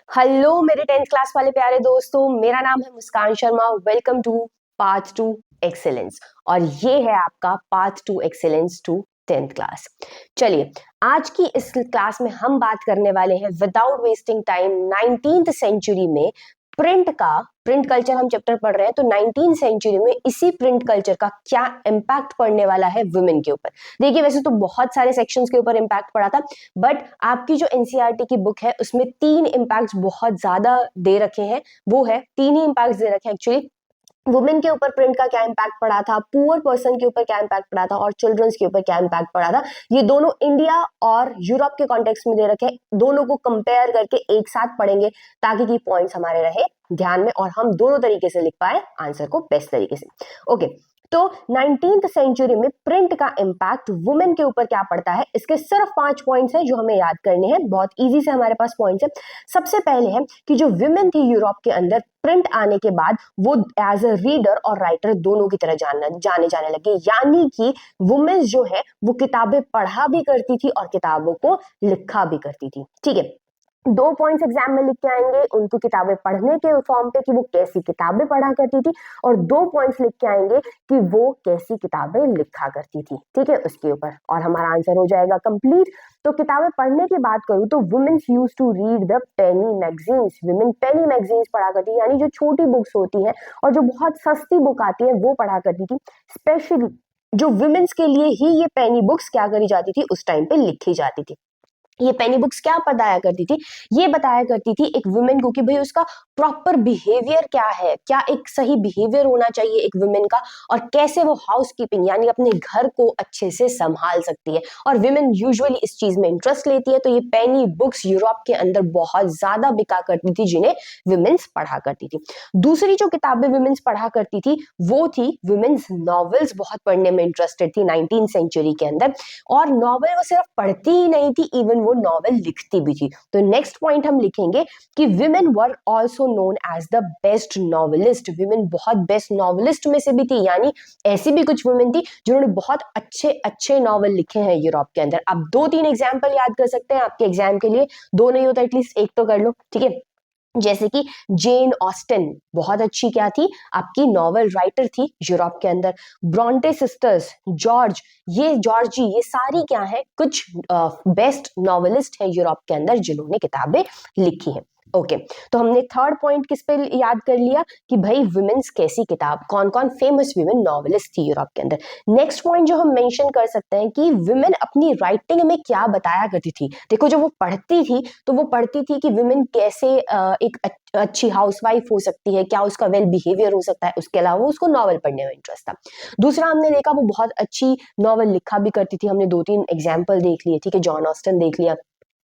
Hello मेरे 10th class वाले प्यारे दोस्तों, मेरा नाम है Muskan Sharma. Welcome to path to excellence. और ये है आपका path to excellence to 10th class. चलिए, आज की इस क्लास में हम बात करने वाले हैं without wasting time 19th century में प्रिंट कल्चर हम चैप्टर पढ़ रहे हैं। तो 19th सेंचुरी में इसी प्रिंट कल्चर का क्या इम्पैक्ट पड़ने वाला है वुमेन के ऊपर। देखिए, वैसे तो बहुत सारे सेक्शंस के ऊपर इम्पैक्ट पड़ा था, बट आपकी जो एनसीईआरटी की बुक है उसमें 3 इम्पैक्ट्स बहुत ज्यादा दे रखे हैं। वो है 3 ही इम्पैक्ट्स दे रखे हैं एक्चुअली। वुमेन के ऊपर प्रिंट का क्या इम्पैक्ट पड़ा था, पुअर पर्सन के ऊपर क्या इम्पैक्ट पड़ा था और चिल्ड्रंस के ऊपर क्या इम्पैक्ट पड़ा था। ये दोनों इंडिया और यूरोप के कॉन्टेक्स्ट में दे रखे हैं। दोनों को कंपेयर करके एक साथ पढ़ेंगे ताकि की पॉइंट्स हमारे रहे ध्यान में और हम दोनों तरीके से लिख पाए आंसर को बेस्ट तरीके से। ओके, तो 19th सेंचुरी में प्रिंट का इम्पैक्ट वुमेन के ऊपर क्या पड़ता है, इसके सिर्फ 5 पॉइंट्स हैं जो हमें याद करने हैं। बहुत इजी से हमारे पास पॉइंट्स है। सबसे पहले है कि जो वुमेन थी यूरोप के अंदर, प्रिंट आने के बाद वो एज अ रीडर और राइटर दोनों की तरह जाने जाने लगे। यानी कि वुमेन्स जो है वो किताबें पढ़ा भी करती थी और किताबों को लिखा भी करती थी। ठीक है, 2 पॉइंट्स एग्जाम में लिख के आएंगे उनको किताबें पढ़ने के फॉर्म पे कि वो कैसी किताबें पढ़ा करती थी, और 2 पॉइंट्स लिख के आएंगे कि वो कैसी किताबें लिखा करती थी। ठीक है, उसके ऊपर और हमारा आंसर हो जाएगा कंप्लीट। तो किताबें पढ़ने की बात करूं तो women's use to read the penny magazines. Women penny magazines पढ़ा करती थी, यानी जो छोटी बुक्स होती हैं और जो बहुत सस्ती बुक आती है वो पढ़ा करती थी। स्पेशली जो वुमेन्स के लिए ही ये पेनी बुक्स क्या करी जाती थी, उस टाइम पे लिखी जाती थी। ये पेनी बुक्स क्या बताया करती थी, ये बताया करती थी एक वुमेन को कि भाई उसका प्रॉपर बिहेवियर क्या है, क्या एक सही बिहेवियर होना चाहिए एक वुमेन का, और कैसे वो हाउस कीपिंग यानी अपने घर को अच्छे से संभाल सकती है। और वुमेन यूजुअली इस चीज में इंटरेस्ट लेती है, तो ये पेनी बुक्स यूरोप के अंदर बहुत ज्यादा बिका करती थी जिन्हें वुमेन्स पढ़ा करती थी। दूसरी जो किताबें वुमेन्स पढ़ा करती थी वो थी वुमेन्स नॉवेल्स। बहुत पढ़ने में इंटरेस्टेड थी 19th सेंचुरी के अंदर, और नॉवेल वो सिर्फ पढ़ती ही नहीं थी, इवन वो नॉवेल लिखती भी थी। तो नेक्स्ट पॉइंट हम लिखेंगे कि women were also known as the best novelist. Women बहुत बेस्ट नॉवेलिस्ट में से भी थी, यानी ऐसी भी कुछ वुमेन थी जिन्होंने बहुत अच्छे अच्छे नॉवेल लिखे हैं यूरोप के अंदर। आप 2-3 एग्जाम्पल याद कर सकते हैं आपके एग्जाम के लिए, 2 नहीं होता एटलीस्ट एक तो कर लो। ठीक है, जैसे कि जेन ऑस्टन बहुत अच्छी क्या थी, आपकी नॉवेल राइटर थी यूरोप के अंदर। ब्रॉन्टे सिस्टर्स, जॉर्जी, ये सारी क्या है, कुछ बेस्ट नॉवेलिस्ट है यूरोप के अंदर जिन्होंने किताबें लिखी हैं। ओके, तो हमने थर्ड पॉइंट किस पे याद कर लिया कि भाई वुमेन्स कैसी किताब, कौन कौन फेमस वुमेन नॉवेलिस्ट थी यूरोप के अंदर। नेक्स्ट पॉइंट जो हम मेंशन कर सकते हैं कि वुमेन अपनी राइटिंग में क्या बताया करती थी। देखो, जब वो पढ़ती थी तो वो पढ़ती थी कि वुमेन कैसे एक अच्छी हाउसवाइफ हो सकती है, क्या उसका वेल बिहेवियर हो सकता है। उसके अलावा उसको नॉवल पढ़ने में इंटरेस्ट था। दूसरा हमने देखा वो बहुत अच्छी नॉवल लिखा भी करती थी। हमने 2-3 एग्जाम्पल देख लिए। ठीक है, जॉन ऑस्टन देख लिया।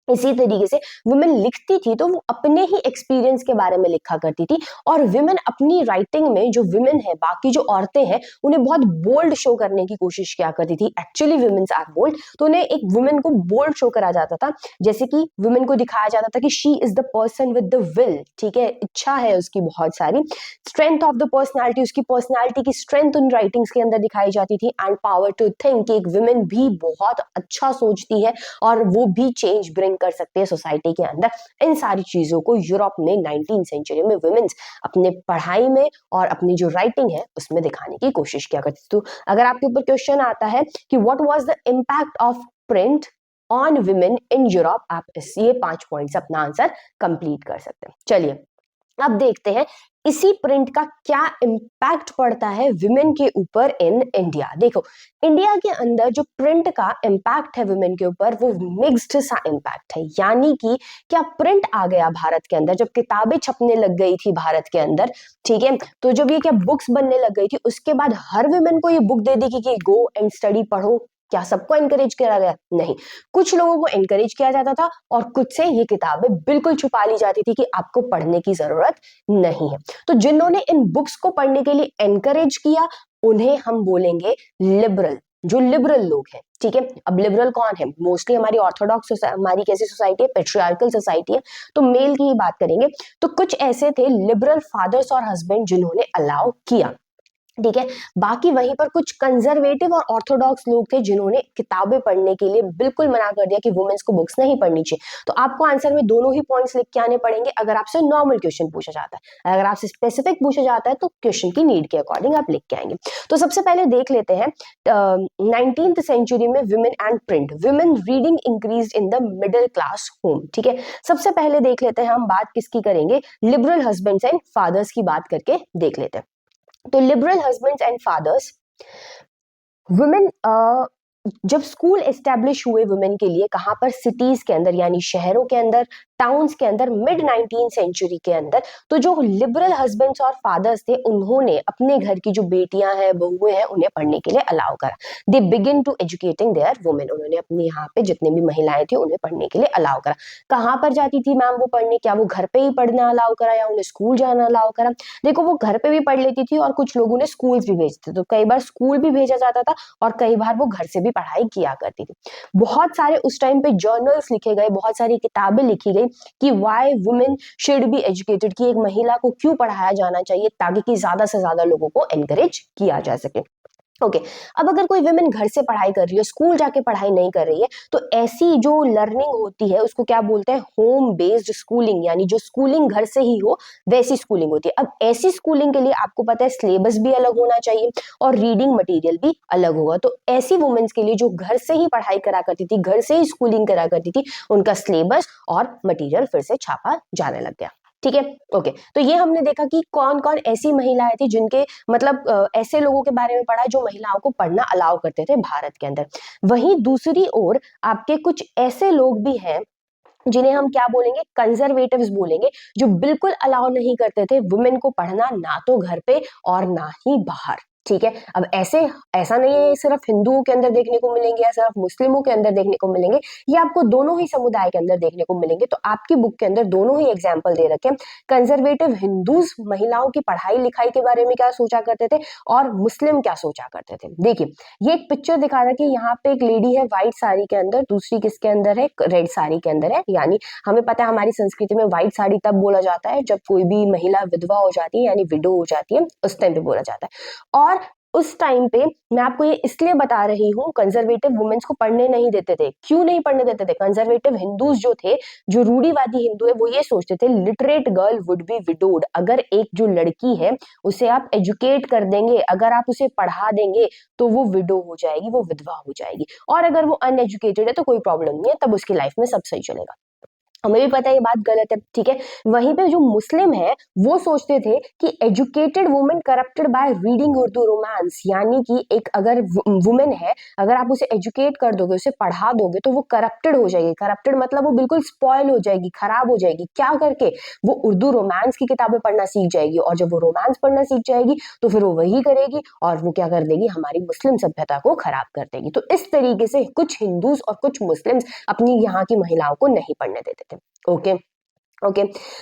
इसी तरीके से वुमेन लिखती थी तो वो अपने ही एक्सपीरियंस के बारे में लिखा करती थी। और वुमेन अपनी राइटिंग में, जो वुमेन है, बाकी जो औरतें हैं, उन्हें बहुत बोल्ड शो करने की कोशिश किया करती थी। एक्चुअली वुमेन्स आर बोल्ड, तो उन्हें एक वुमेन को बोल्ड शो करा जाता था। जैसे कि वुमेन को दिखाया जाता था कि she is the person with the will. ठीक है, इच्छा है उसकी बहुत सारी। स्ट्रेंथ ऑफ द पर्सनैलिटी, उसकी पर्सनैलिटी की स्ट्रेंथ उन राइटिंग्स के अंदर दिखाई जाती थी। एंड पावर टू थिंक, एक वुमेन भी बहुत अच्छा सोचती है और वो भी चेंज ब्रिंग कर सकती है सोसाइटी के अंदर। इन सारी चीजों को यूरोप में 19th सेंचुरी में वुमेन्स अपने पढ़ाई में और अपनी जो राइटिंग है उसमें दिखाने की कोशिश किया करती। तो अगर आपके ऊपर क्वेश्चन आता है कि what was the impact of print on women in Europe, आप ये 5 पॉइंट्स अपना आंसर कंप्लीट कर सकते हैं। चलिए, अब देखते हैं इसी प्रिंट का क्या इम्पैक्ट पड़ता है वुमेन के ऊपर इन इंडिया। देखो, इंडिया के अंदर जो प्रिंट का इम्पैक्ट है वुमेन के ऊपर वो मिक्स्ड सा इम्पैक्ट है। यानी कि क्या प्रिंट आ गया भारत के अंदर, जब किताबें छपने लग गई थी भारत के अंदर, ठीक है, तो जब ये क्या बुक्स बनने लग गई थी, उसके बाद हर वुमेन को ये बुक दे दी कि गो एंड स्टडी, पढ़ो। क्या सबको एनकरेज किया गया? नहीं, कुछ लोगों को एनकरेज किया जाता था और कुछ से ये किताबें बिल्कुल छुपा ली जाती थी कि आपको पढ़ने की जरूरत नहीं है। तो जिन्होंने इन बुक्स को पढ़ने के लिए एनकरेज किया उन्हें हम बोलेंगे लिबरल, जो लिबरल लोग हैं। ठीक है, अब लिबरल कौन है? मोस्टली हमारी ऑर्थोडॉक्स, हमारी कैसी सोसाइटी है, पेट्रियार्कल सोसाइटी है, तो मेल की ही बात करेंगे। तो कुछ ऐसे थे लिबरल फादर्स और हस्बैंड जिन्होंने अलाउ किया ठीक है। बाकी वहीं पर कुछ कंजर्वेटिव और ऑर्थोडॉक्स लोग थे जिन्होंने किताबें पढ़ने के लिए बिल्कुल मना कर दिया कि वुमेन्स को बुक्स नहीं पढ़नी चाहिए। तो आपको आंसर में दोनों ही पॉइंट्स लिख के आने पड़ेंगे अगर आपसे नॉर्मल क्वेश्चन पूछा जाता है। अगर आपसे स्पेसिफिक पूछा जाता है तो क्वेश्चन की नीड के अकॉर्डिंग आप लिख के आएंगे। तो सबसे पहले देख लेते हैं 19th सेंचुरी में women and print, women reading increase in the middle class home. ठीक है, सबसे पहले देख लेते हैं हम बात किसकी करेंगे, लिबरल हस्बैंड्स एंड फादर्स की बात करके देख लेते हैं। तो liberal husbands and fathers, women जब स्कूल एस्टेब्लिश हुए वुमेन के लिए कहां पर, सिटीज के अंदर यानी शहरों के अंदर, टाउन्स के अंदर, मिड 19th सेंचुरी के अंदर। तो जो लिबरल हस्बैंड्स और फादर्स थे उन्होंने अपने घर की जो बेटियां हैं, बहुएं हैं, उन्हें पढ़ने के लिए अलाउ करा। They begin to educating their women, उन्होंने अपने यहाँ पे जितने भी महिलाएं थी उन्हें पढ़ने के लिए अलाउ करा। कहाँ पर जाती थी मैम वो पढ़ने, क्या वो घर पे ही पढ़ना अलाउ करा या उन्हें स्कूल जाना अलाउ करा? देखो वो घर पे भी पढ़ लेती थी और कुछ लोग उन्हें स्कूल्स भी भेजते थे। तो कई बार स्कूल भी भेजा जाता था और कई बार वो घर से भी पढ़ाई किया करती थी। बहुत सारे उस टाइम पे जर्नल्स लिखे गए, बहुत सारी किताबें लिखी गई कि why women should be educated, कि एक महिला को क्यों पढ़ाया जाना चाहिए ताकि कि ज्यादा से ज्यादा लोगों को एनकरेज किया जा सके। ओके अब अगर कोई वुमेन घर से पढ़ाई कर रही है, स्कूल जाके पढ़ाई नहीं कर रही है, तो ऐसी जो लर्निंग होती है उसको क्या बोलते हैं, होम बेस्ड स्कूलिंग, यानी जो स्कूलिंग घर से ही हो वैसी स्कूलिंग होती है। अब ऐसी स्कूलिंग के लिए आपको पता है सिलेबस भी अलग होना चाहिए और रीडिंग मटेरियल भी अलग होगा। तो ऐसी वुमेन्स के लिए जो घर से ही पढ़ाई करा करती थी, घर से ही स्कूलिंग करा करती थी, उनका सिलेबस और मटीरियल फिर से छापा जाने लग गया। ठीक है, ओके। तो ये हमने देखा कि कौन कौन ऐसी महिलाएं थी जिनके मतलब ऐसे लोगों के बारे में पढ़ा जो महिलाओं को पढ़ना अलाउ करते थे भारत के अंदर। वहीं दूसरी ओर आपके कुछ ऐसे लोग भी हैं जिन्हें हम क्या बोलेंगे, कंजर्वेटिव्स बोलेंगे, जो बिल्कुल अलाउ नहीं करते थे वुमेन को पढ़ना, ना तो घर पे और ना ही बाहर। ठीक है, अब ऐसा नहीं है सिर्फ हिंदुओं के अंदर देखने को मिलेंगे या सिर्फ मुस्लिमों के अंदर देखने को मिलेंगे, ये आपको दोनों ही समुदाय के अंदर देखने को मिलेंगे। तो आपकी बुक के अंदर दोनों ही एग्जाम्पल दे रखे हैं। कंजर्वेटिव हिंदूज महिलाओं की पढ़ाई लिखाई के बारे में क्या सोचा करते थे और मुस्लिम क्या सोचा करते थे। देखिए ये एक पिक्चर दिखा रहा है कि यहाँ पे एक लेडी है व्हाइट साड़ी के अंदर, दूसरी किसके अंदर है, रेड साड़ी के अंदर है। यानी हमें पता है हमारी संस्कृति में व्हाइट साड़ी तब बोला जाता है जब कोई भी महिला विधवा हो जाती है, यानी विडो हो जाती है, उस टाइम पे बोला जाता है। और उस टाइम पे मैं आपको ये इसलिए बता रही हूँ, कंजर्वेटिव वुमेन्स को पढ़ने नहीं देते थे। क्यों नहीं पढ़ने देते थे? कंजर्वेटिव हिंदूज जो थे, जो रूढ़िवादी हिंदू है, वो ये सोचते थे literate girl would be widowed. अगर एक जो लड़की है उसे आप एजुकेट कर देंगे, अगर आप उसे पढ़ा देंगे तो वो विडो हो जाएगी, वो विधवा हो जाएगी। और अगर वो अनएजुकेटेड है तो कोई प्रॉब्लम नहीं है, तब उसकी लाइफ में सब सही चलेगा। हमें भी पता है ये बात गलत है। ठीक है, वहीं पे जो मुस्लिम है वो सोचते थे कि educated women corrupted by reading Urdu romance, यानी कि एक अगर वुमेन है, अगर आप उसे एजुकेट कर दोगे, उसे पढ़ा दोगे, तो वो करप्टेड हो जाएगी। करप्टेड मतलब वो बिल्कुल स्पॉइल हो जाएगी, खराब हो जाएगी। क्या करके? वो उर्दू रोमांस की किताबें पढ़ना सीख जाएगी, और जब वो रोमांस पढ़ना सीख जाएगी तो फिर वो वही करेगी और वो क्या कर देगी, हमारी मुस्लिम सभ्यता को खराब कर देगी। तो इस तरीके से कुछ हिंदूज और कुछ मुस्लिम्स अपनी यहाँ की महिलाओं को नहीं पढ़ने देते थे। Okay okay,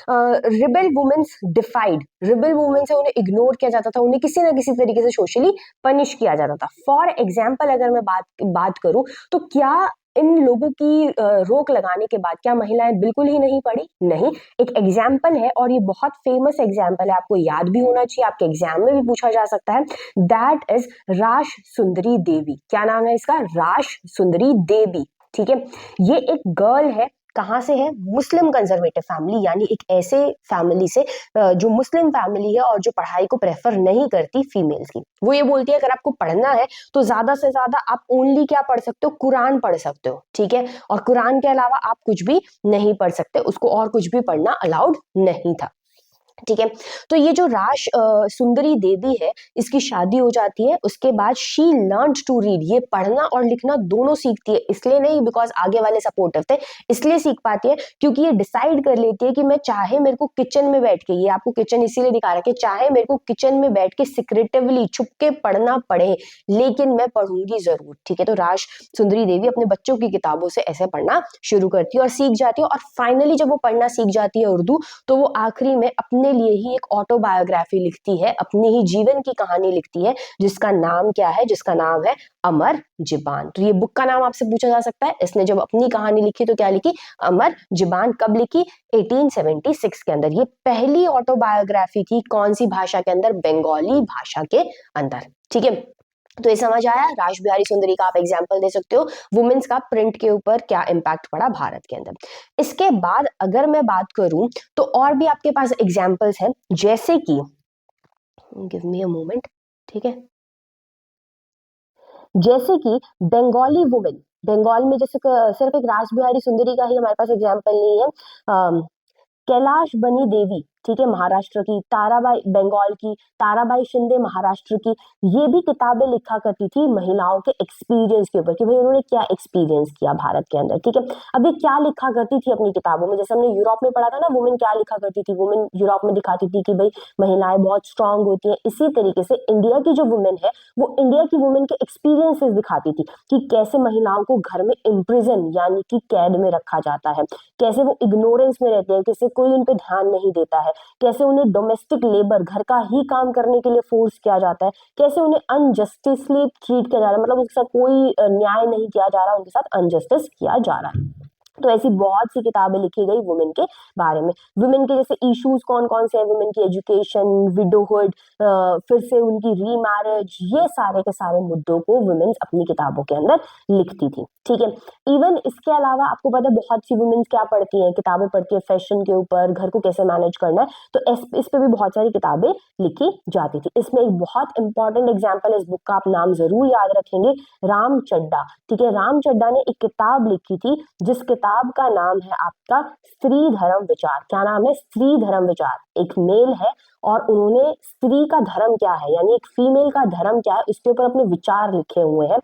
rebel women's डिफाइड, rebel women से उन्हें इग्नोर किया जाता था, उन्हें किसी ना किसी तरीके से सोशली पनिश किया जाता था। फॉर एग्जाम्पल अगर मैं बात करूं तो क्या इन लोगों की रोक लगाने के बाद क्या महिलाएं बिल्कुल ही नहीं पढ़ी? नहीं। एक एग्जाम्पल है और ये बहुत फेमस एग्जाम्पल है, आपको याद भी होना चाहिए, आपके एग्जाम में भी पूछा जा सकता है। दैट इज राश सुंदरी देवी। क्या नाम है इसका? राश सुंदरी देवी। ठीक है, ये एक गर्ल है, कहाँ से है? मुस्लिम कंजर्वेटिव फैमिली, यानी एक ऐसे फैमिली से जो मुस्लिम फैमिली है और जो पढ़ाई को प्रेफर नहीं करती फीमेल्स की। वो ये बोलती है अगर आपको पढ़ना है तो ज्यादा से ज्यादा आप ओनली क्या पढ़ सकते हो, कुरान पढ़ सकते हो। ठीक है, और कुरान के अलावा आप कुछ भी नहीं पढ़ सकते, उसको और कुछ भी पढ़ना अलाउड नहीं था। ठीक है, तो ये जो राश सुंदरी देवी है, इसकी शादी हो जाती है, उसके बाद शी लर्न टू रीड, ये पढ़ना और लिखना दोनों सीखती है। इसलिए नहीं बिकॉज आगे वाले सपोर्टिव थे, इसलिए सीख पाती है क्योंकि ये डिसाइड कर लेती है कि मैं चाहे मेरे को किचन में बैठ के, ये आपको किचन इसीलिए दिखा रहा है कि चाहे मेरे को किचन में बैठ के सिक्रेटिवली छुप के पढ़ना पड़े, लेकिन मैं पढ़ूंगी जरूर। ठीक है, तो राश सुंदरी देवी अपने बच्चों की किताबों से ऐसे पढ़ना शुरू करती है और सीख जाती है, और फाइनली जब वो पढ़ना सीख जाती है उर्दू, तो वो आखिरी में अपनी अपने लिए ही एक ऑटोबायोग्राफी लिखती है, अपने ही जीवन की कहानी लिखती है, जिसका नाम क्या है, जिसका नाम है अमर जुबान। तो ये बुक का नाम आपसे पूछा जा सकता है। इसने जब अपनी कहानी लिखी तो क्या लिखी, अमर जुबान। कब लिखी, 1876 के अंदर। ये पहली ऑटोबायोग्राफी थी कौन सी भाषा के अंदर, बंगाली भाषा के अंदर। ठीक है, तो ये समझ आया। राज बिहारी सुंदरी का आप एग्जाम्पल दे सकते हो, वुमेन्स का प्रिंट के ऊपर क्या इम्पैक्ट पड़ा भारत के अंदर। इसके बाद अगर मैं बात करूं तो और भी आपके पास एग्जाम्पल्स हैं, जैसे कि गिव मी अ मोमेंट, ठीक है, जैसे कि बंगाली वुमेन, बंगाल में जैसे सिर्फ एक राज बिहारी सुंदरी का ही हमारे पास एग्जाम्पल नहीं है। कैलाश बनी देवी, ठीक है, महाराष्ट्र की, ताराबाई बंगाल की, ताराबाई शिंदे महाराष्ट्र की, ये भी किताबें लिखा करती थी महिलाओं के एक्सपीरियंस के ऊपर कि भाई उन्होंने क्या एक्सपीरियंस किया भारत के अंदर। ठीक है, अब ये क्या लिखा करती थी अपनी किताबों में, जैसे हमने यूरोप में पढ़ा था ना, वुमेन क्या लिखा करती थी, वुमेन यूरोप में दिखाती थी कि भाई महिलाएं बहुत स्ट्रांग होती हैं। इसी तरीके से इंडिया की जो वुमेन है वो इंडिया की वुमेन के एक्सपीरियंसेस दिखाती थी कि कैसे महिलाओं को घर में इम्प्रिजन यानी कि कैद में रखा जाता है, कैसे वो इग्नोरेंस में रहते हैं, कैसे कोई उन पे ध्यान नहीं देता है, कैसे उन्हें डोमेस्टिक लेबर घर का ही काम करने के लिए फोर्स किया जाता है, कैसे उन्हें अनजस्टिसली ट्रीट किया जा रहा है, मतलब उनके साथ कोई न्याय नहीं किया जा रहा, उनके साथ अनजस्टिस किया जा रहा है। तो ऐसी बहुत सी किताबें लिखी गई वुमेन के बारे में। वुमेन के जैसे इश्यूज कौन कौन से हैं, वुमेन की एजुकेशन, विडोहुड, फिर से उनकी रीमैरिज, ये सारे के सारे मुद्दों को वुमेन्स अपनी किताबों के अंदर लिखती थी। ठीक है, इवन इसके अलावा आपको पता है बहुत सी वुमेन्स क्या पढ़ती हैं, किताबें पढ़ती है फैशन के ऊपर, घर को कैसे मैनेज करना है, तो इस पे भी बहुत सारी किताबें लिखी जाती थी। इसमें एक बहुत इंपॉर्टेंट एग्जाम्पल, इस बुक का आप नाम जरूर याद रखेंगे, राम चड्डा। ठीक है, राम चड्डा ने एक किताब लिखी थी जिस किताब का नाम है आपका स्त्री धर्म विचार। क्या नाम है, स्त्री धर्म विचार। एक मेल है और उन्होंने स्त्री का धर्म क्या है यानी एक फीमेल का धर्म क्या है उसके ऊपर अपने विचार लिखे हुए हैं।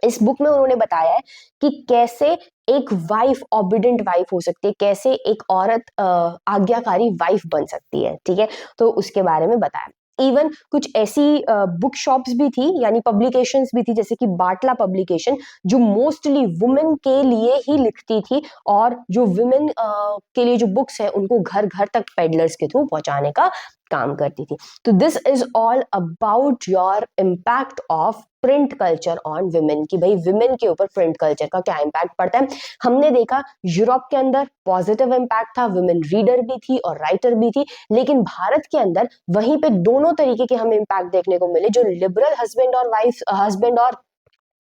इस बुक में उन्होंने बताया है कि कैसे एक वाइफ ऑबिडेंट वाइफ हो सकती है, कैसे एक औरत आज्ञाकारी वाइफ बन सकती है। ठीक है, तो उसके बारे में बताया। इवन कुछ ऐसी बुक शॉप्स भी थी यानी पब्लिकेशंस भी थी, जैसे कि बाटला पब्लिकेशन, जो मोस्टली वुमेन के लिए ही लिखती थी और जो वुमेन के लिए जो बुक्स है उनको घर घर तक पेडलर्स के थ्रू पहुंचाने का काम करती थी। तो this is all about your impact of print culture on women, की भाई विमेन के ऊपर प्रिंट कल्चर का क्या इम्पैक्ट पड़ता है। हमने देखा यूरोप के अंदर पॉजिटिव इम्पैक्ट था, विमेन रीडर भी थी और राइटर भी थी, लेकिन भारत के अंदर वहीं पे दोनों तरीके के हमें इम्पैक्ट देखने को मिले। जो लिबरल हस्बैंड और वाइफ, हस्बैंड और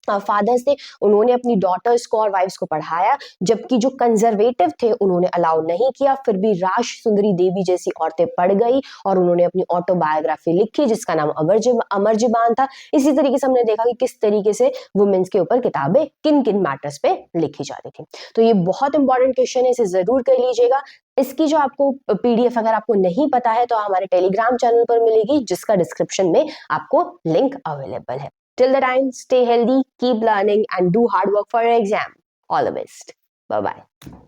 फादर्स थे, उन्होंने अपनी डॉटर्स को और वाइफ्स को पढ़ाया, जबकि जो कंजर्वेटिव थे उन्होंने अलाउ नहीं किया। फिर भी राज सुंदरी देवी जैसी औरतें पढ़ गई और उन्होंने अपनी ऑटोबायोग्राफी लिखी जिसका नाम अमर जुबान था। इसी तरीके से हमने देखा कि किस तरीके से वुमेन्स के ऊपर किताबें किन किन मैटर्स पे लिखी जाती थी। तो ये बहुत इंपॉर्टेंट क्वेश्चन है, इसे जरूर कर लीजिएगा। इसकी जो आपको पीडीएफ अगर आपको नहीं पता है तो हमारे टेलीग्राम चैनल पर मिलेगी, जिसका डिस्क्रिप्शन में आपको लिंक अवेलेबल है। Till the time, stay healthy, keep learning, and do hard work for your exam. All the best. Bye bye.